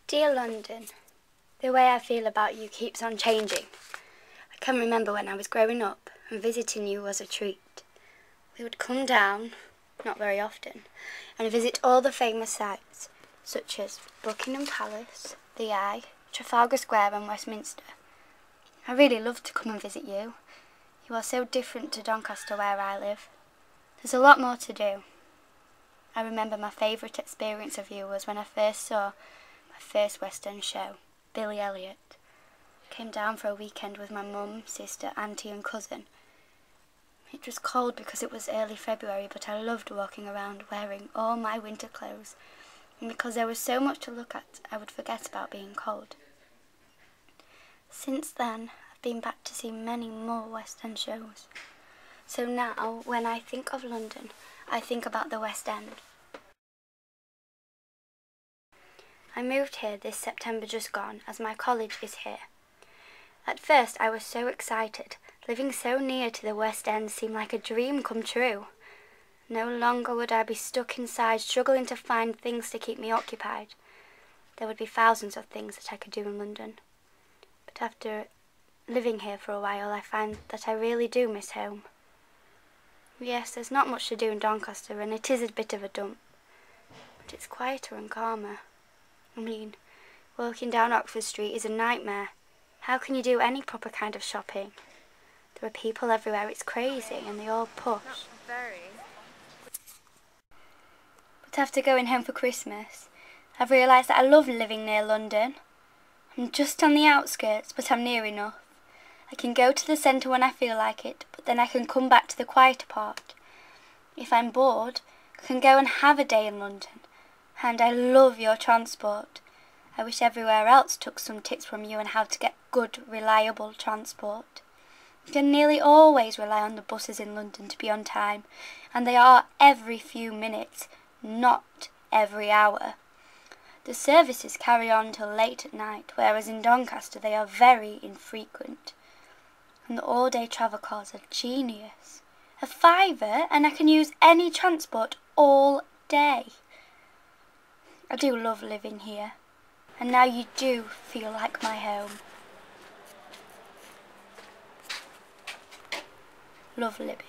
Dear London, the way I feel about you keeps on changing. I can remember when I was growing up and visiting you was a treat. We would come down, not very often, and visit all the famous sites, such as Buckingham Palace, the Eye, Trafalgar Square and Westminster. I really loved to come and visit you. You are so different to Doncaster where I live. There's a lot more to do. I remember my favourite experience of you was when I first saw my first West End show, Billy Elliot. I came down for a weekend with my mum, sister, auntie and cousin. It was cold because it was early February, but I loved walking around wearing all my winter clothes, and because there was so much to look at, I would forget about being cold. Since then, I've been back to see many more West End shows. So now, when I think of London, I think about the West End. I moved here this September just gone, as my college is here. At first I was so excited. Living so near to the West End seemed like a dream come true. No longer would I be stuck inside, struggling to find things to keep me occupied. There would be thousands of things that I could do in London. But after living here for a while, I find that I really do miss home. Yes, there's not much to do in Doncaster, and it is a bit of a dump. But it's quieter and calmer. I mean, walking down Oxford Street is a nightmare. How can you do any proper kind of shopping? There are people everywhere, it's crazy, and they all push. But after going home for Christmas, I've realised that I love living near London. I'm just on the outskirts, but I'm near enough. I can go to the centre when I feel like it, but then I can come back to the quieter part. If I'm bored, I can go and have a day in London. And I love your transport. I wish everywhere else took some tips from you on how to get good, reliable transport. You can nearly always rely on the buses in London to be on time, and they are every few minutes, not every hour. The services carry on till late at night, whereas in Doncaster they are very infrequent. And the all-day travel cars are genius. A £5 and I can use any transport all day. I do love living here, and now you do feel like my home. Love, Libby.